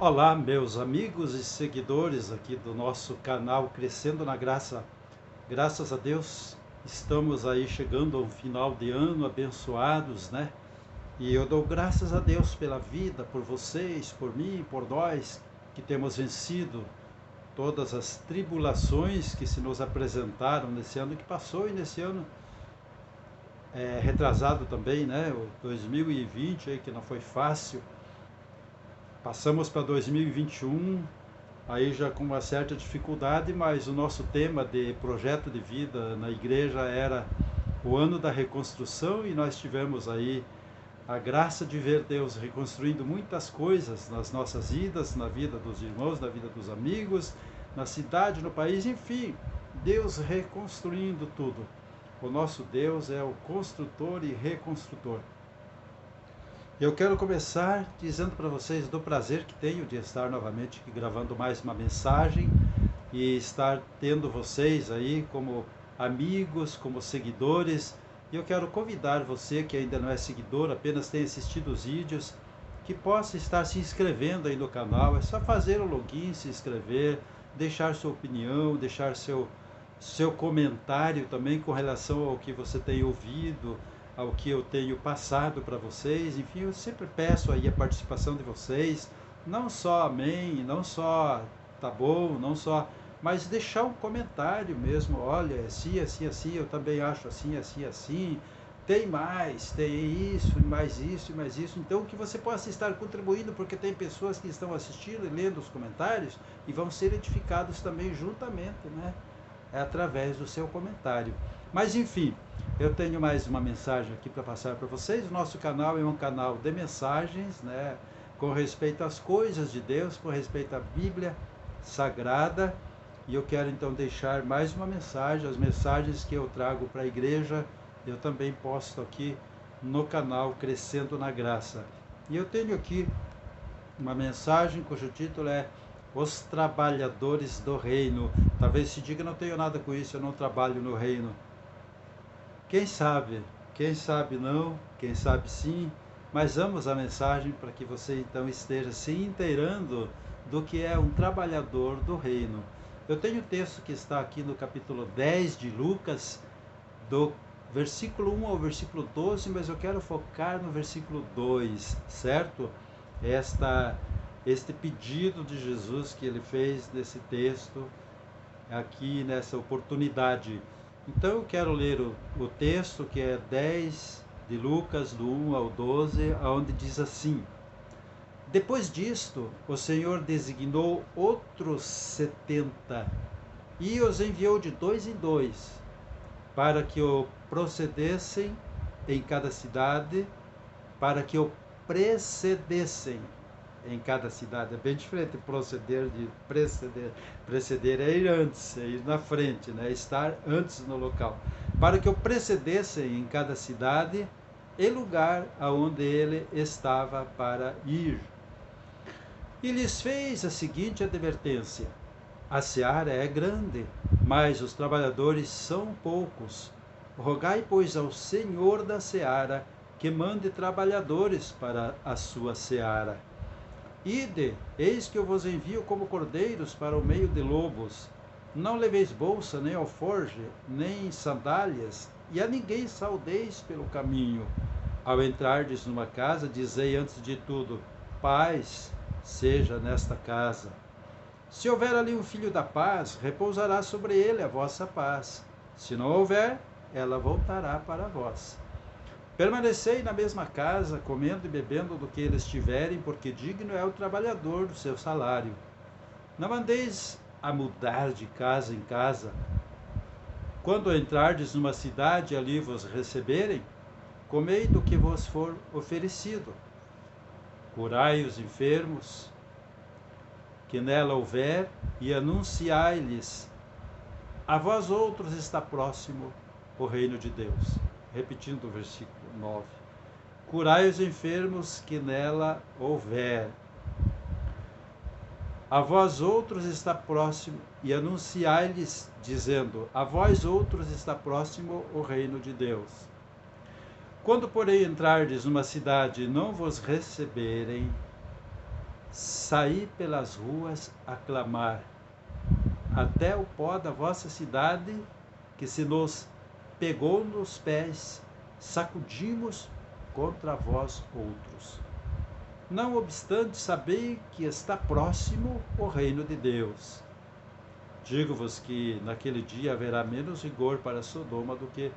Olá, meus amigos e seguidores aqui do nosso canal Crescendo na Graça. Graças a Deus, estamos aí chegando a um final de ano abençoados, né? E eu dou graças a Deus pela vida, por vocês, por mim, por nós, que temos vencido todas as tribulações que se nos apresentaram nesse ano que passou e nesse ano retrasado também, né? O 2020 aí que não foi fácil. Passamos para 2021, aí já com uma certa dificuldade, mas o nosso tema de projeto de vida na igreja era o ano da reconstrução e nós tivemos aí a graça de ver Deus reconstruindo muitas coisas nas nossas vidas, na vida dos irmãos, na vida dos amigos, na cidade, no país, enfim, Deus reconstruindo tudo. O nosso Deus é o construtor e reconstrutor. Eu quero começar dizendo para vocês do prazer que tenho de estar novamente aqui gravando mais uma mensagem e estar tendo vocês aí como amigos, como seguidores. E eu quero convidar você que ainda não é seguidor, apenas tem assistido os vídeos, que possa estar se inscrevendo aí no canal. É só fazer o login, se inscrever, deixar sua opinião, deixar seu comentário também com relação ao que você tem ouvido, ao que eu tenho passado para vocês. Enfim, eu sempre peço aí a participação de vocês, não só amém, não só tá bom, não só, mas deixar um comentário mesmo. Olha, assim, assim, assim, eu também acho assim, assim, assim, tem mais, tem isso, mais isso, mais isso. Então, que você possa estar contribuindo, porque tem pessoas que estão assistindo e lendo os comentários e vão ser edificados também juntamente, né? É através do seu comentário. Mas enfim, eu tenho mais uma mensagem aqui para passar para vocês. O nosso canal é um canal de mensagens, né, com respeito às coisas de Deus, com respeito à Bíblia Sagrada. E eu quero então deixar mais uma mensagem. As mensagens que eu trago para a igreja, eu também posto aqui no canal Crescendo na Graça. E eu tenho aqui uma mensagem cujo título é Os Trabalhadores do Reino. Talvez se diga, não tenho nada com isso, eu não trabalho no reino. Quem sabe não, quem sabe sim, mas vamos à mensagem para que você então esteja se inteirando do que é um trabalhador do reino. Eu tenho o texto que está aqui no capítulo 10 de Lucas, do versículo 1 ao versículo 12, mas eu quero focar no versículo 2, certo? Este pedido de Jesus que ele fez nesse texto, aqui nessa oportunidade. Então eu quero ler o texto que é 10 de Lucas, do 1 ao 12, onde diz assim: Depois disto, o Senhor designou outros 70 e os enviou de dois em dois, para que o procedessem em cada cidade, para que o precedessem em cada cidade. É bem diferente proceder de preceder. Preceder é ir antes, é ir na frente, né? Estar antes no local. Para que o precedessem em cada cidade e lugar aonde ele estava para ir. E lhes fez a seguinte advertência: a seara é grande, mas os trabalhadores são poucos. Rogai, pois, ao Senhor da seara que mande trabalhadores para a sua seara. Ide, eis que eu vos envio como cordeiros para o meio de lobos. Não leveis bolsa, nem alforje, nem sandálias, e a ninguém saudeis pelo caminho. Ao entrardes numa casa, dizei antes de tudo: paz seja nesta casa. Se houver ali um filho da paz, repousará sobre ele a vossa paz. Se não houver, ela voltará para vós. Permanecei na mesma casa, comendo e bebendo do que eles tiverem, porque digno é o trabalhador do seu salário. Não andeis a mudar de casa em casa. Quando entrardes numa cidade e ali vos receberem, comei do que vos for oferecido. Curai os enfermos que nela houver, e anunciai-lhes: a vós outros está próximo o reino de Deus. Repetindo o versículo 9. Curai os enfermos que nela houver. A vós outros está próximo, e anunciai-lhes, dizendo: a vós outros está próximo o reino de Deus. Quando, porém, entrardes numa cidade e não vos receberem, saí pelas ruas a clamar, até o pó da vossa cidade, que se nos pegou nos pés, sacudimos contra vós outros. Não obstante, sabei que está próximo o reino de Deus. Digo-vos que naquele dia haverá menos rigor para Sodoma do que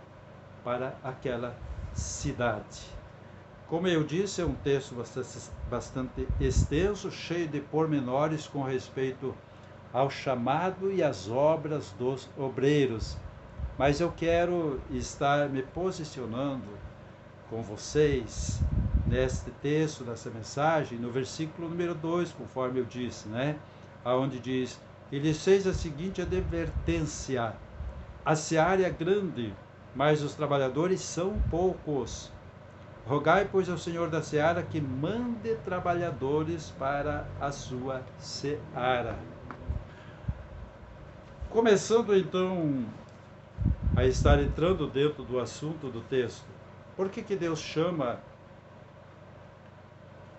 para aquela cidade. Como eu disse, é um texto bastante extenso, cheio de pormenores com respeito ao chamado e às obras dos obreiros. Mas eu quero estar me posicionando com vocês neste texto, nessa mensagem, no versículo número 2, conforme eu disse, onde diz: e lhes fez a seguinte advertência: a seara é grande, mas os trabalhadores são poucos. Rogai, pois, ao Senhor da seara que mande trabalhadores para a sua seara. Começando então a estar entrando dentro do assunto do texto, por que Deus chama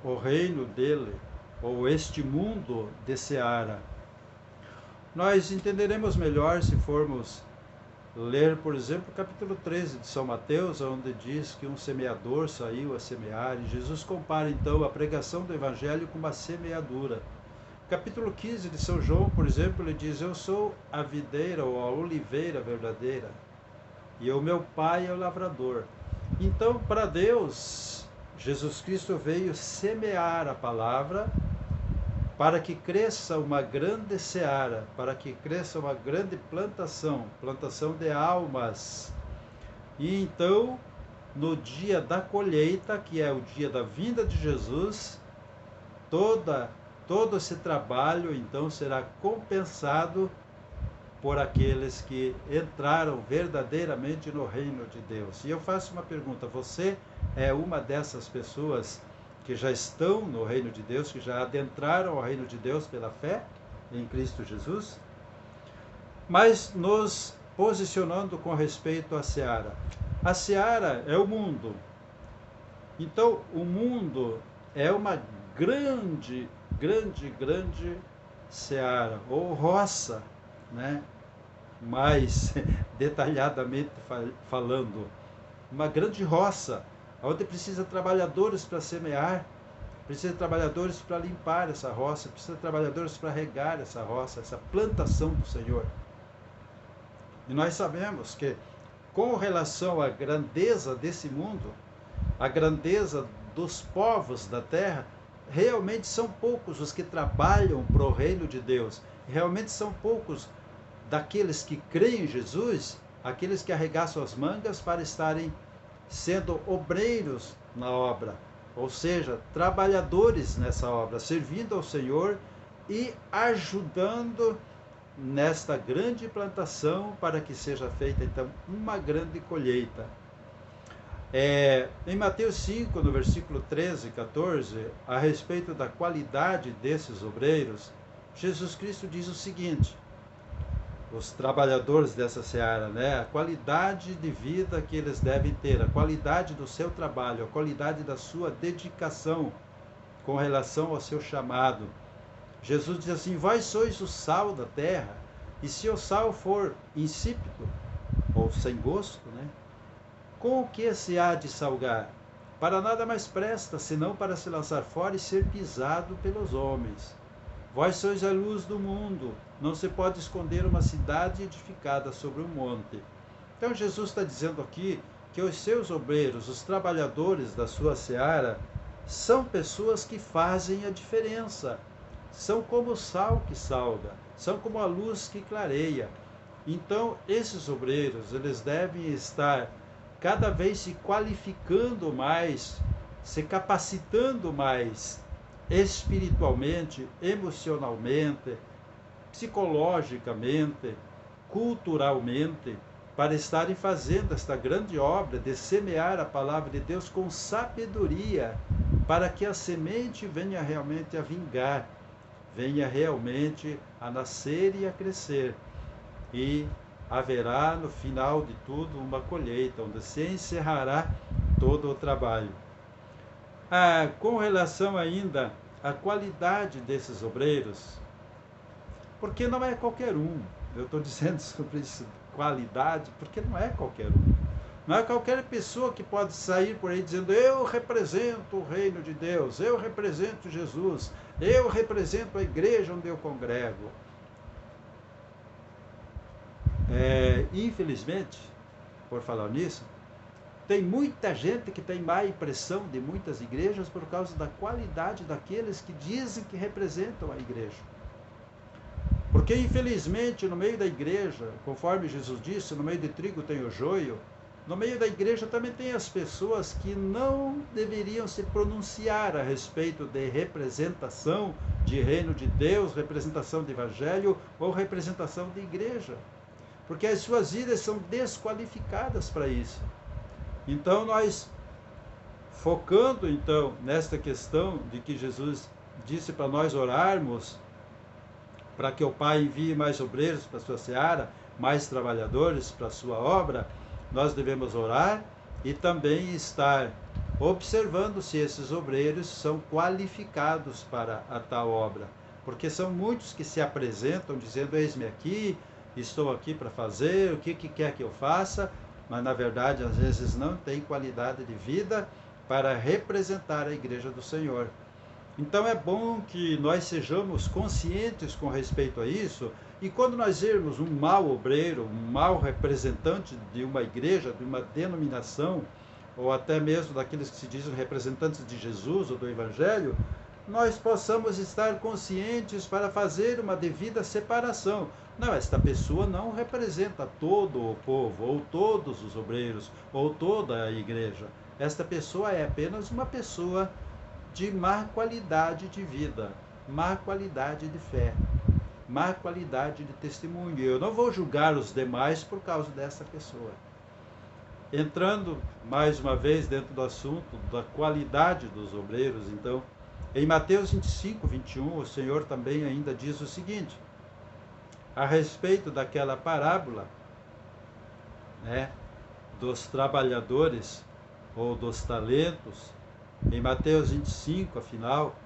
o reino dele, ou este mundo, de seara? Nós entenderemos melhor se formos ler, por exemplo, o capítulo 13 de São Mateus, onde diz que um semeador saiu a semear, e Jesus compara então a pregação do evangelho com uma semeadura. Capítulo 15 de São João, por exemplo, ele diz: eu sou a videira ou a oliveira verdadeira, e o meu pai é o lavrador. Então, para Deus, Jesus Cristo veio semear a palavra para que cresça uma grande seara, para que cresça uma grande plantação de almas. E então, no dia da colheita, que é o dia da vinda de Jesus, todo esse trabalho então será compensado por aqueles que entraram verdadeiramente no reino de Deus. E eu faço uma pergunta: você é uma dessas pessoas que já estão no reino de Deus, que já adentraram ao reino de Deus pela fé em Cristo Jesus? Mas nos posicionando com respeito à seara. A seara é o mundo. Então, o mundo é uma grande seara, ou roça, mais detalhadamente falando. Uma grande roça, onde precisa de trabalhadores para semear, precisa de trabalhadores para limpar essa roça, precisa de trabalhadores para regar essa roça, essa plantação do Senhor. E nós sabemos que, com relação à grandeza desse mundo, a grandeza dos povos da terra, realmente são poucos os que trabalham para o reino de Deus. Realmente são poucos daqueles que creem em Jesus, aqueles que arregaçam as mangas para estarem sendo obreiros na obra, ou seja, trabalhadores nessa obra, servindo ao Senhor e ajudando nesta grande plantação para que seja feita então uma grande colheita. Em Mateus 5, no versículo 13 e 14, a respeito da qualidade desses obreiros, Jesus Cristo diz o seguinte: os trabalhadores dessa seara, a qualidade de vida que eles devem ter, a qualidade do seu trabalho, a qualidade da sua dedicação com relação ao seu chamado. Jesus diz assim: vós sois o sal da terra, e se o sal for insípido, ou sem gosto, com o que se há de salgar? Para nada mais presta, senão para se lançar fora e ser pisado pelos homens. Vós sois a luz do mundo, não se pode esconder uma cidade edificada sobre um monte. Então Jesus está dizendo aqui que os seus obreiros, os trabalhadores da sua seara, são pessoas que fazem a diferença. São como o sal que salga, são como a luz que clareia. Então, esses obreiros, eles devem estar cada vez se qualificando mais, se capacitando mais, espiritualmente, emocionalmente, psicologicamente, culturalmente, para estarem fazendo esta grande obra de semear a palavra de Deus com sabedoria, para que a semente venha realmente a vingar, venha realmente a nascer e a crescer. E haverá no final de tudo uma colheita, onde se encerrará todo o trabalho. Com relação ainda a qualidade desses obreiros, porque não é qualquer um. Eu estou dizendo sobre isso, qualidade, porque não é qualquer um. Não é qualquer pessoa que pode sair por aí dizendo: eu represento o reino de Deus, eu represento Jesus, eu represento a igreja onde eu congrego. Infelizmente, por falar nisso, tem muita gente que tem má impressão de muitas igrejas por causa da qualidade daqueles que dizem que representam a igreja. Porque, infelizmente, no meio da igreja, conforme Jesus disse, no meio de trigo tem o joio, no meio da igreja também tem as pessoas que não deveriam se pronunciar a respeito de representação de reino de Deus, representação de evangelho ou representação de igreja. Porque as suas vidas são desqualificadas para isso. Então nós, focando então nesta questão de que Jesus disse para nós orarmos para que o Pai envie mais obreiros para a sua seara, mais trabalhadores para a sua obra, nós devemos orar e também estar observando se esses obreiros são qualificados para a tal obra. Porque são muitos que se apresentam dizendo: eis-me aqui, estou aqui para fazer, o que quer que eu faça, mas na verdade às vezes não tem qualidade de vida para representar a igreja do Senhor. Então é bom que nós sejamos conscientes com respeito a isso, e quando nós vermos um mau obreiro, um mau representante de uma igreja, de uma denominação, ou até mesmo daqueles que se dizem representantes de Jesus ou do Evangelho, nós possamos estar conscientes para fazer uma devida separação. Não, esta pessoa não representa todo o povo, ou todos os obreiros, ou toda a igreja. Esta pessoa é apenas uma pessoa de má qualidade de vida, má qualidade de fé, má qualidade de testemunho. Eu não vou julgar os demais por causa dessa pessoa. Entrando mais uma vez dentro do assunto da qualidade dos obreiros, então, em Mateus 25, 21, o Senhor também ainda diz o seguinte, a respeito daquela parábola, dos trabalhadores ou dos talentos. Em Mateus 25, afinal,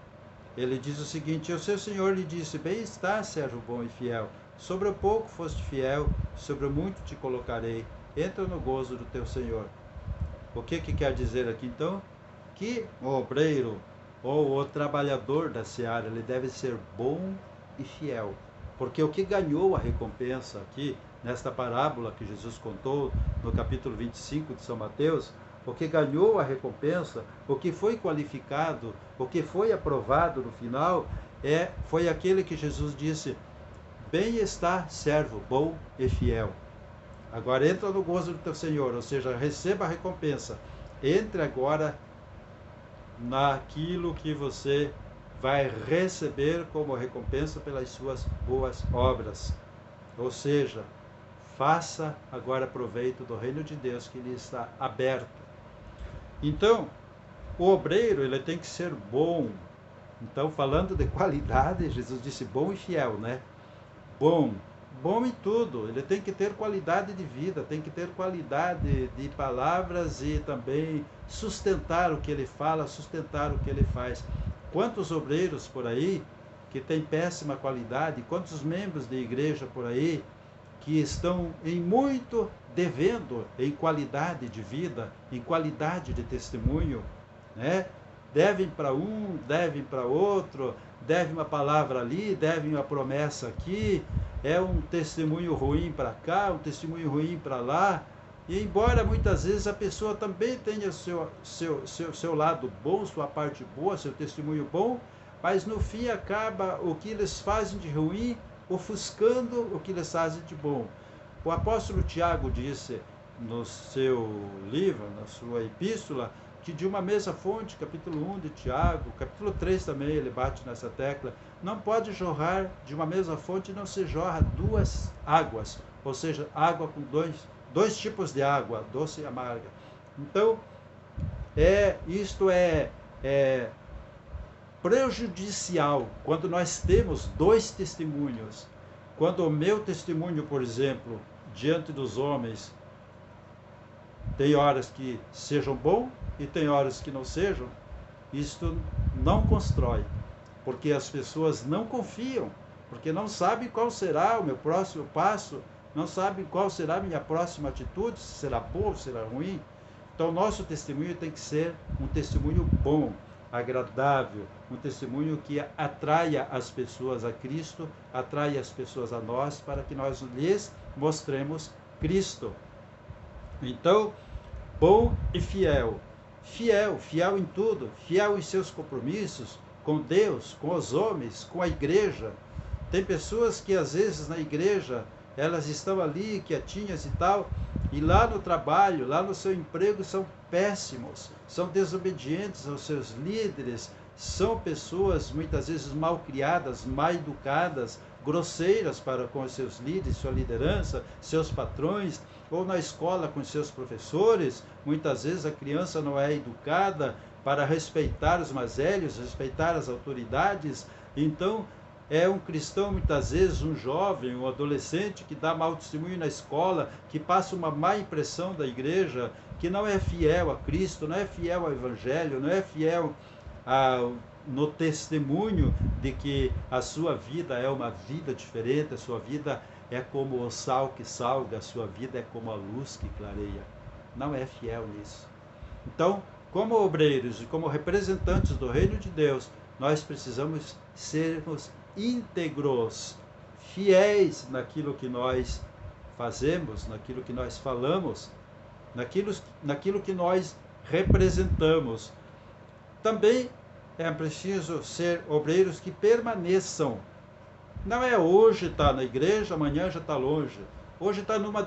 ele diz o seguinte: o seu Senhor lhe disse: bem está, servo bom e fiel, sobre o pouco foste fiel, sobre o muito te colocarei, entra no gozo do teu Senhor. O que quer dizer aqui então? Que o obreiro ou o trabalhador da seara, ele deve ser bom e fiel, porque o que ganhou a recompensa aqui, nesta parábola que Jesus contou no capítulo 25 de São Mateus, o que ganhou a recompensa, o que foi qualificado, o que foi aprovado no final, foi aquele que Jesus disse: bem está, servo bom e fiel. Agora entra no gozo do teu Senhor, ou seja, receba a recompensa. Entre agora naquilo que você vai receber como recompensa pelas suas boas obras. Ou seja, faça agora proveito do reino de Deus que lhe está aberto. Então, o obreiro, ele tem que ser bom. Então, falando de qualidade, Jesus disse bom e fiel, né? Bom em tudo. Ele tem que ter qualidade de vida, tem que ter qualidade de palavras e também sustentar o que ele fala, sustentar o que ele faz. Quantos obreiros por aí que têm péssima qualidade, quantos membros de igreja por aí que estão em muito devendo em qualidade de vida, em qualidade de testemunho, né? Devem para um, devem para outro, devem uma palavra ali, devem uma promessa aqui, é um testemunho ruim para cá, um testemunho ruim para lá, e embora muitas vezes a pessoa também tenha seu lado bom, sua parte boa, seu testemunho bom, mas no fim acaba o que eles fazem de ruim ofuscando o que eles fazem de bom. O apóstolo Tiago disse no seu livro, na sua epístola, que de uma mesma fonte, capítulo 1 de Tiago, capítulo 3 também ele bate nessa tecla, não pode jorrar de uma mesma fonte, não se jorra duas águas, ou seja, água com dois tipos de água, doce e amarga. Então, isto é prejudicial quando nós temos dois testemunhos. Quando o meu testemunho, por exemplo, diante dos homens, tem horas que sejam bom e tem horas que não sejam, isto não constrói. porque as pessoas não confiam, porque não sabem qual será o meu próximo passo, não sabem qual será a minha próxima atitude, se será boa, se será ruim. Então, nosso testemunho tem que ser um testemunho bom, agradável, um testemunho que atraia as pessoas a Cristo, atraia as pessoas a nós, para que nós lhes mostremos Cristo. Então, bom e fiel. Fiel em tudo, fiel em seus compromissos com Deus, com os homens, com a igreja. Tem pessoas que às vezes na igreja, elas estão ali quietinhas e tal, e lá no trabalho, lá no seu emprego, são péssimos, são desobedientes aos seus líderes, são pessoas muitas vezes mal criadas, mal educadas, grosseiras para com os seus líderes, sua liderança, seus patrões, ou na escola com seus professores. Muitas vezes a criança não é educada para respeitar os mais velhos, respeitar as autoridades. Então, é um cristão, muitas vezes, um jovem, um adolescente que dá mau testemunho na escola, que passa uma má impressão da igreja, que não é fiel a Cristo, não é fiel ao Evangelho, não é fiel no testemunho de que a sua vida é uma vida diferente, a sua vida é como o sal que salga, a sua vida é como a luz que clareia. Não é fiel nisso. Então, como obreiros e como representantes do reino de Deus, nós precisamos sermos íntegros, fiéis naquilo que nós fazemos, naquilo que nós falamos, naquilo que nós representamos. Também é preciso ser obreiros que permaneçam. Não é hoje está na igreja, amanhã já está longe. Hoje está numa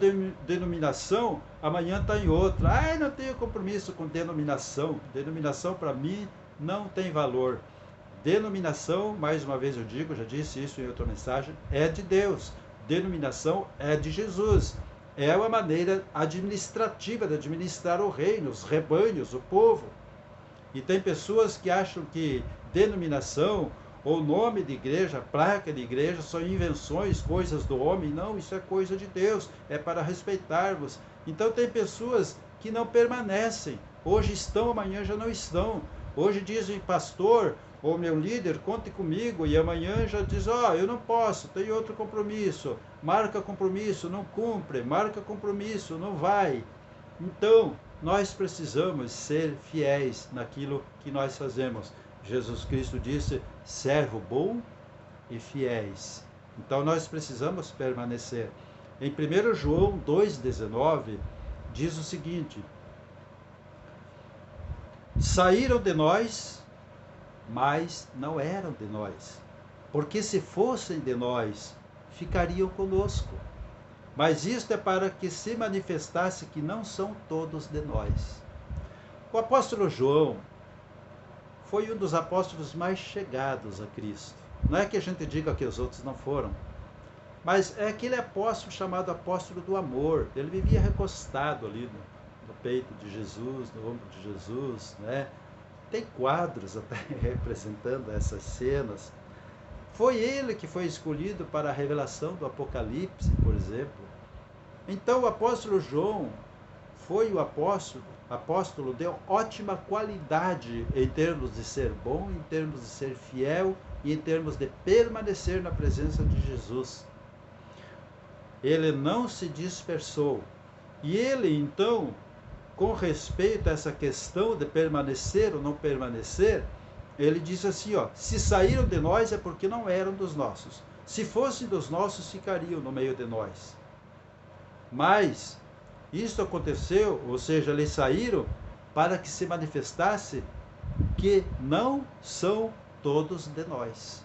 denominação, amanhã está em outra. Ah, eu não tenho compromisso com denominação. Denominação para mim não tem valor. Denominação, mais uma vez eu digo, já disse isso em outra mensagem, é de Deus. Denominação é de Jesus. É uma maneira administrativa de administrar o reino, os rebanhos, o povo. E tem pessoas que acham que denominação, ou nome de igreja, placa de igreja, são invenções, coisas do homem. Não, isso é coisa de Deus, é para respeitarmos. Então tem pessoas que não permanecem. Hoje estão, amanhã já não estão. Hoje dizem, pastor, ou meu líder, conte comigo, e amanhã já diz, eu não posso, tenho outro compromisso. Marca compromisso, não cumpre, marca compromisso, não vai. Então, nós precisamos ser fiéis naquilo que nós fazemos. Jesus Cristo disse, servo bom e fiéis. Então, nós precisamos permanecer. Em 1 João 2,19, diz o seguinte, saíram de nós, mas não eram de nós, porque se fossem de nós, ficariam conosco. Mas isto é para que se manifestasse que não são todos de nós. O apóstolo João foi um dos apóstolos mais chegados a Cristo. Não é que a gente diga que os outros não foram, mas é aquele apóstolo chamado apóstolo do amor. Ele vivia recostado ali no peito de Jesus, no ombro de Jesus, né? Tem quadros até representando essas cenas. Foi ele que foi escolhido para a revelação do Apocalipse, por exemplo. Então o apóstolo João foi o apóstolo de ótima qualidade em termos de ser bom, em termos de ser fiel e em termos de permanecer na presença de Jesus. Ele não se dispersou. E ele, então, com respeito a essa questão de permanecer ou não permanecer, ele diz assim, se saíram de nós é porque não eram dos nossos. Se fossem dos nossos, ficariam no meio de nós. Mas isto aconteceu, ou seja, eles saíram para que se manifestasse que não são todos de nós.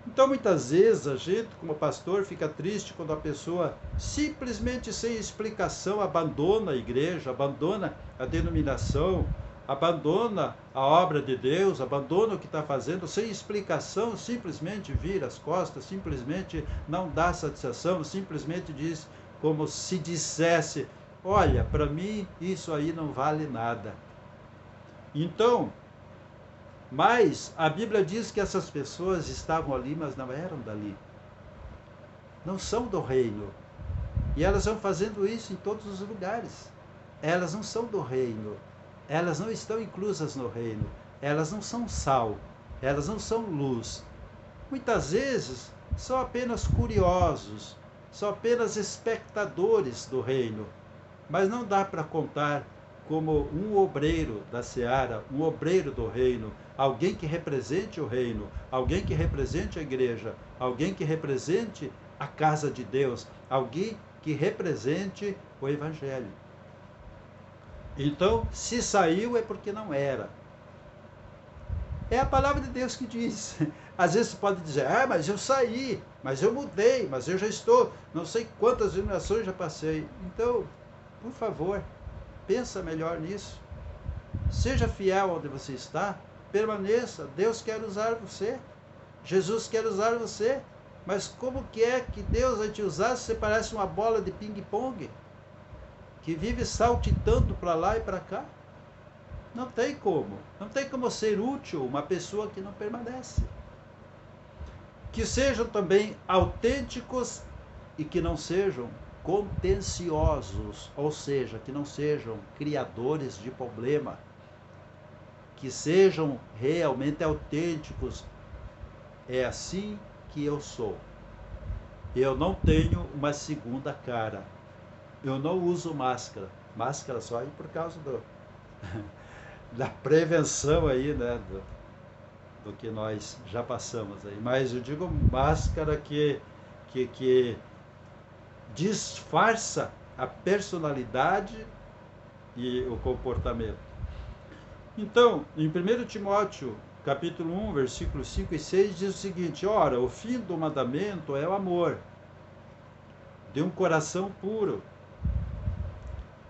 Então, muitas vezes, a gente, como pastor, fica triste quando a pessoa, simplesmente sem explicação, abandona a igreja, abandona a denominação, abandona a obra de Deus, abandona o que está fazendo, sem explicação, simplesmente vira as costas, simplesmente não dá satisfação, simplesmente diz como se dissesse, olha, para mim isso aí não vale nada. Então, mas a Bíblia diz que essas pessoas estavam ali, mas não eram dali. Não são do reino. E elas vão fazendo isso em todos os lugares. Elas não são do reino. Elas não estão inclusas no reino. Elas não são sal. elas não são luz. Muitas vezes são apenas curiosos, são apenas espectadores do reino, mas não dá para contar como um obreiro da seara, um obreiro do reino, alguém que represente o reino, alguém que represente a igreja, alguém que represente a casa de Deus, alguém que represente o evangelho. Então, se saiu é porque não era. É a palavra de Deus que diz. Às vezes você pode dizer, mas eu saí, mas eu mudei, mas eu já estou, não sei quantas iluminações já passei. Então, por favor, pensa melhor nisso. Seja fiel onde você está, permaneça. Deus quer usar você. Jesus quer usar você. Mas como que é que Deus vai te usar se você parece uma bola de ping-pong? Que vive saltitando para lá e para cá? Não tem como. Não tem como ser útil uma pessoa que não permanece. Que sejam também autênticos e que não sejam contenciosos, ou seja, que não sejam criadores de problema, que sejam realmente autênticos. É assim que eu sou. Eu não tenho uma segunda cara. Eu não uso máscara. Máscara só aí por causa da prevenção aí, né, do que nós já passamos aí. Mas eu digo máscara que disfarça a personalidade e o comportamento. Então, em 1 Timóteo, capítulo 1, versículos 5 e 6, diz o seguinte: ora, o fim do mandamento é o amor, de um coração puro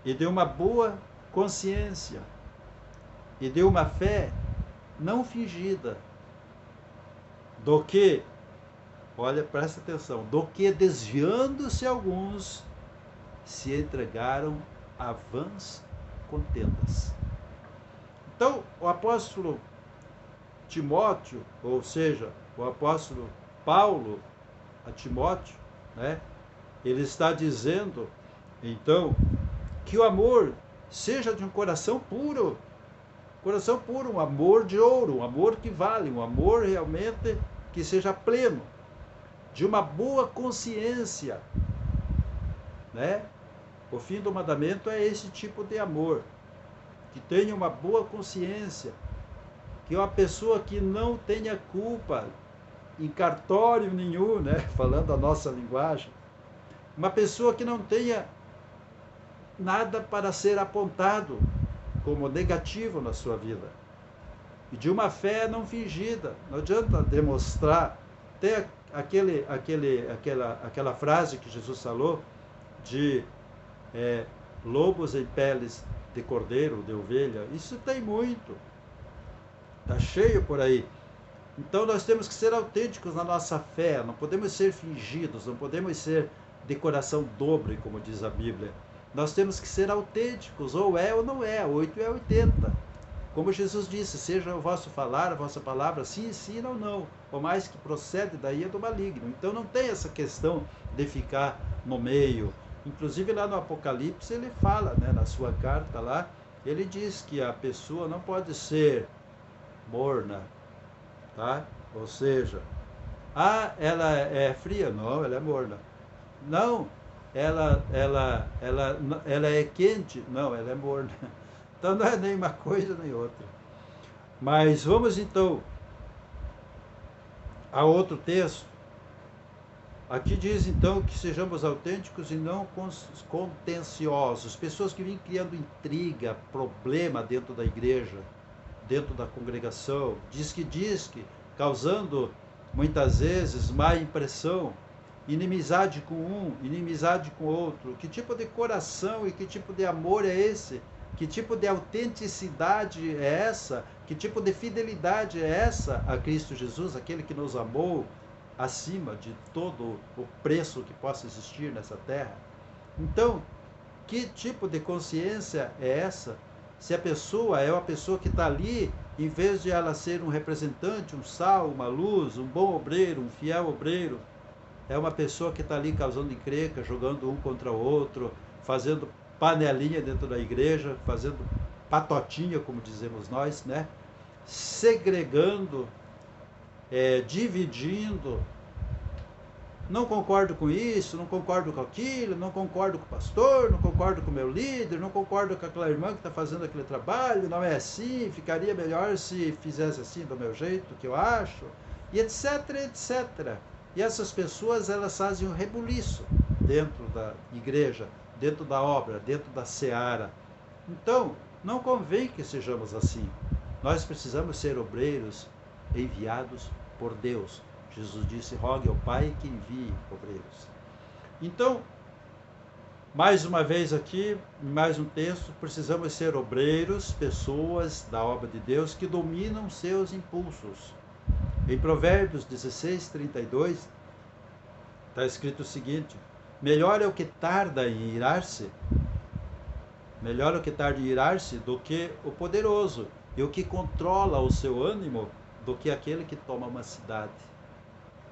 e de uma boa consciência e de uma fé não fingida, do que, olha, presta atenção, do que desviando-se alguns se entregaram a vãs contendas. Então, o apóstolo Timóteo, ou seja, o apóstolo Paulo a Timóteo, né, ele está dizendo, então, que o amor seja de um coração puro, um amor de ouro, um amor que vale, um amor realmente que seja pleno, de uma boa consciência, né? O fim do mandamento é esse tipo de amor, que tenha uma boa consciência, que é uma pessoa que não tenha culpa em cartório nenhum, né? Falando a nossa linguagem, uma pessoa que não tenha nada para ser apontado como negativo na sua vida, e de uma fé não fingida. Não adianta demonstrar. Tem aquela frase que Jesus falou de lobos em peles de cordeiro, de ovelha. Isso tem muito, está cheio por aí. Então nós temos que ser autênticos na nossa fé, não podemos ser fingidos, não podemos ser de coração dobre, como diz a Bíblia. Nós temos que ser autênticos, ou é ou não é, 8 é 80. Como Jesus disse, seja o vosso falar, a vossa palavra, sim, sim, não, não. Por mais que procede daí é do maligno. Então não tem essa questão de ficar no meio. Inclusive lá no Apocalipse ele fala, né, na sua carta lá, ele diz que a pessoa não pode ser morna, tá? Ou seja, ela é fria? Não, ela é morna. Não, ela é quente? Não, ela é morna. Então não é nem uma coisa nem outra. Mas vamos então a outro texto. Aqui diz então que sejamos autênticos e não contenciosos. Pessoas que vêm criando intriga, problema dentro da igreja, dentro da congregação, diz que, causando muitas vezes má impressão, inimizade com um, inimizade com outro. Que tipo de coração e que tipo de amor é esse? Que tipo de autenticidade é essa? Que tipo de fidelidade é essa a Cristo Jesus, aquele que nos amou acima de todo o preço que possa existir nessa terra? Então, que tipo de consciência é essa? Se a pessoa é uma pessoa que está ali, em vez de ela ser um representante, um sal, uma luz, um bom obreiro, um fiel obreiro, é uma pessoa que está ali causando encrenca, jogando um contra o outro, fazendo panelinha dentro da igreja, fazendo patotinha, como dizemos nós, né? Segregando dividindo. Não concordo com isso, não concordo com aquilo, não concordo com o pastor, não concordo com o meu líder, não concordo com aquela irmã que está fazendo aquele trabalho, não é assim, ficaria melhor se fizesse assim do meu jeito, que eu acho, e etc, etc. E essas pessoas, elas fazem um rebuliço dentro da igreja, dentro da obra, dentro da seara. Então, não convém que sejamos assim. Nós precisamos ser obreiros enviados por Deus. Jesus disse, rogue ao Pai que envie obreiros. Então, mais uma vez aqui, mais um texto, precisamos ser obreiros, pessoas da obra de Deus que dominam seus impulsos. Em Provérbios 16, 32, está escrito o seguinte, melhor é o que tarda em irar-se, melhor é o que tarda em irar-se do que o poderoso, e o que controla o seu ânimo do que aquele que toma uma cidade.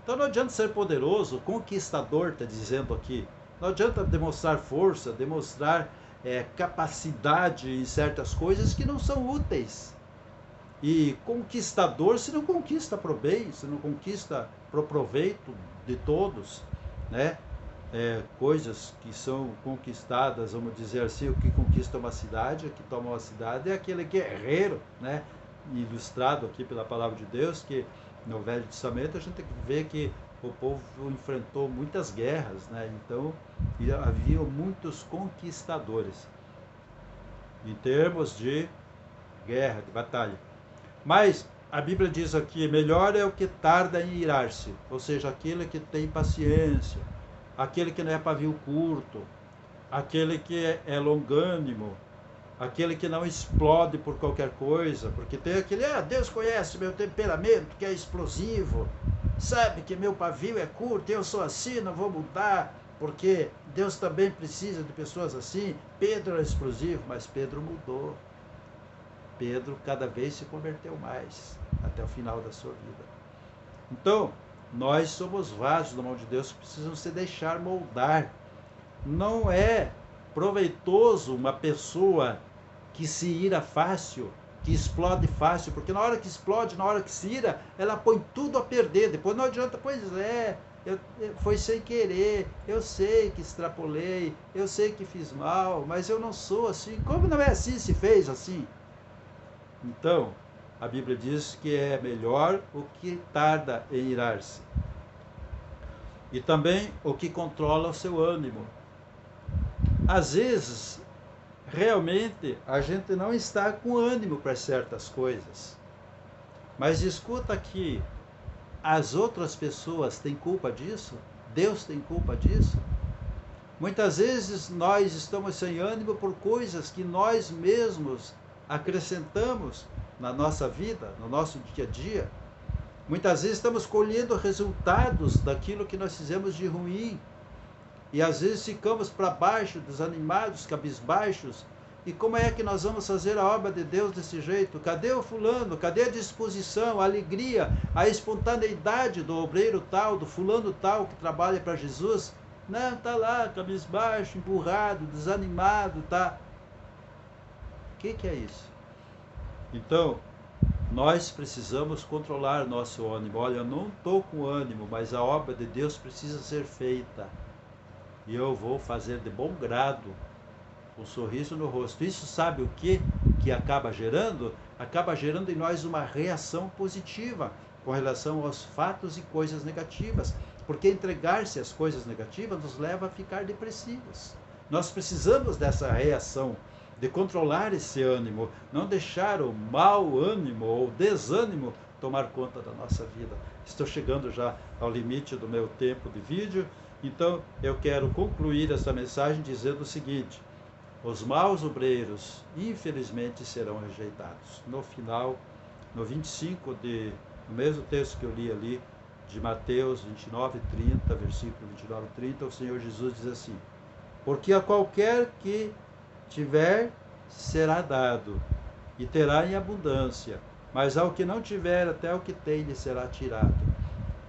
Então não adianta ser poderoso, conquistador, está dizendo aqui. Não adianta demonstrar força, demonstrar capacidade em certas coisas que não são úteis. E conquistador se não conquista para o bem, se não conquista para o proveito de todos, né? Coisas que são conquistadas, vamos dizer assim, o que conquista uma cidade, o que toma uma cidade é aquele guerreiro, né? Ilustrado aqui pela palavra de Deus, que no Velho Testamento a gente vê que o povo enfrentou muitas guerras, né? Então havia muitos conquistadores em termos de guerra, de batalha. Mas a Bíblia diz aqui, melhor é o que tarda em irar-se, ou seja, aquele que tem paciência, aquele que não é pavio curto, aquele que é longânimo, aquele que não explode por qualquer coisa, porque tem aquele, Deus conhece meu temperamento, que é explosivo, sabe que meu pavio é curto, eu sou assim, não vou mudar, porque Deus também precisa de pessoas assim. Pedro era explosivo, mas Pedro mudou. Pedro cada vez se converteu mais, até o final da sua vida. Então, nós somos vasos na mão de Deus que precisam se deixar moldar. Não é proveitoso uma pessoa que se ira fácil, que explode fácil, porque na hora que explode, na hora que se ira, ela põe tudo a perder. Depois não adianta, foi sem querer, eu sei que extrapolei, eu sei que fiz mal, mas eu não sou assim. Como não é assim se fez assim? Então, a Bíblia diz que é melhor o que tarda em irar-se. E também o que controla o seu ânimo. Às vezes, realmente, a gente não está com ânimo para certas coisas. Mas escuta aqui, as outras pessoas têm culpa disso? Deus tem culpa disso? Muitas vezes nós estamos sem ânimo por coisas que nós mesmos acrescentamos na nossa vida, no nosso dia a dia. Muitas vezes estamos colhendo resultados daquilo que nós fizemos de ruim. E às vezes ficamos para baixo, desanimados, cabisbaixos. E como é que nós vamos fazer a obra de Deus desse jeito? Cadê o fulano? Cadê a disposição, a alegria, a espontaneidade do obreiro tal, do fulano tal que trabalha para Jesus? Não, está lá, cabisbaixo, empurrado, desanimado, tá? O que é isso? Então, nós precisamos controlar nosso ânimo. Olha, eu não estou com ânimo, mas a obra de Deus precisa ser feita. E eu vou fazer de bom grado, com um sorriso no rosto. Isso sabe o que acaba gerando? Acaba gerando em nós uma reação positiva com relação aos fatos e coisas negativas. Porque entregar-se às coisas negativas nos leva a ficar depressivos. Nós precisamos dessa reação, de controlar esse ânimo, não deixar o mau ânimo ou desânimo tomar conta da nossa vida. Estou chegando já ao limite do meu tempo de vídeo, então eu quero concluir essa mensagem dizendo o seguinte: os maus obreiros, infelizmente, serão rejeitados. No final, no 25, no mesmo texto que eu li ali, de Mateus 29, 30, versículo 29 e 30, o Senhor Jesus diz assim: porque a qualquer que tiver, será dado, e terá em abundância, mas ao que não tiver, até o que tem lhe será tirado.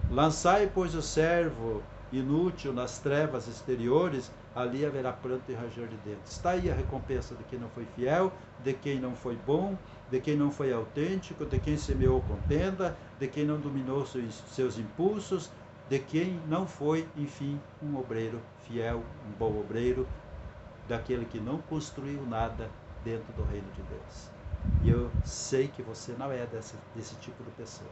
Lançai, pois, o servo inútil nas trevas exteriores, ali haverá pranto e ranger de dentes. Está aí a recompensa de quem não foi fiel, de quem não foi bom, de quem não foi autêntico, de quem semeou contenda, de quem não dominou seus impulsos, de quem não foi, enfim, um obreiro fiel, um bom obreiro, daquele que não construiu nada dentro do reino de Deus. E eu sei que você não é desse tipo de pessoa.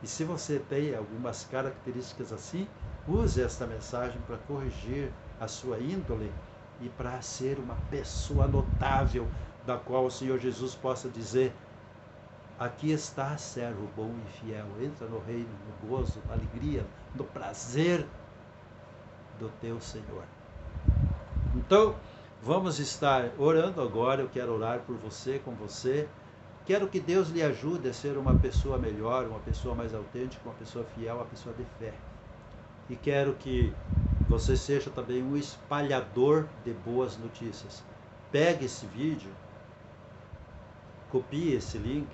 E se você tem algumas características assim, use esta mensagem para corrigir a sua índole e para ser uma pessoa notável, da qual o Senhor Jesus possa dizer: aqui está, servo bom e fiel, entra no reino, no gozo, na alegria, no prazer do teu Senhor. Então, vamos estar orando agora. Eu quero orar por você, com você. Quero que Deus lhe ajude a ser uma pessoa melhor, uma pessoa mais autêntica, uma pessoa fiel, uma pessoa de fé. E quero que você seja também um espalhador de boas notícias. Pegue esse vídeo, copie esse link,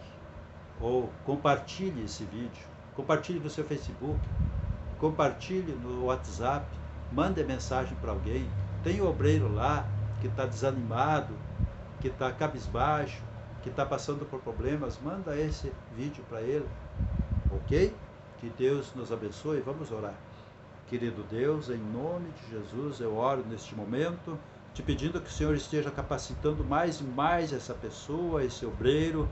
ou compartilhe esse vídeo. Compartilhe no seu Facebook, compartilhe no WhatsApp, mande mensagem para alguém. Tem um obreiro lá que está desanimado, que está cabisbaixo, que está passando por problemas, manda esse vídeo para ele, ok? Que Deus nos abençoe. Vamos orar. Querido Deus, em nome de Jesus, eu oro neste momento, te pedindo que o Senhor esteja capacitando mais e mais essa pessoa, esse obreiro,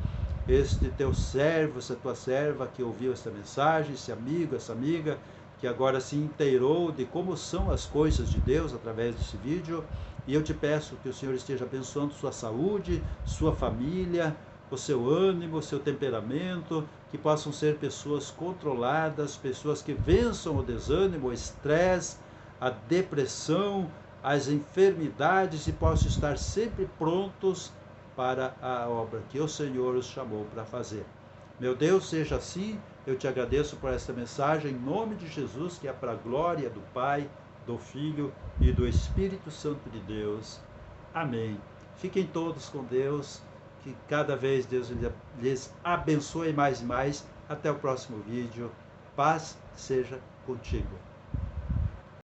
este teu servo, essa tua serva que ouviu esta mensagem, esse amigo, essa amiga, que agora se inteirou de como são as coisas de Deus através desse vídeo. E eu te peço que o Senhor esteja abençoando sua saúde, sua família, o seu ânimo, o seu temperamento, que possam ser pessoas controladas, pessoas que vençam o desânimo, o estresse, a depressão, as enfermidades, e possam estar sempre prontos para a obra que o Senhor os chamou para fazer. Meu Deus, seja assim. Eu te agradeço por esta mensagem, em nome de Jesus, que é para a glória do Pai, do Filho e do Espírito Santo de Deus. Amém. Fiquem todos com Deus, que cada vez Deus lhes abençoe mais e mais. Até o próximo vídeo. Paz seja contigo.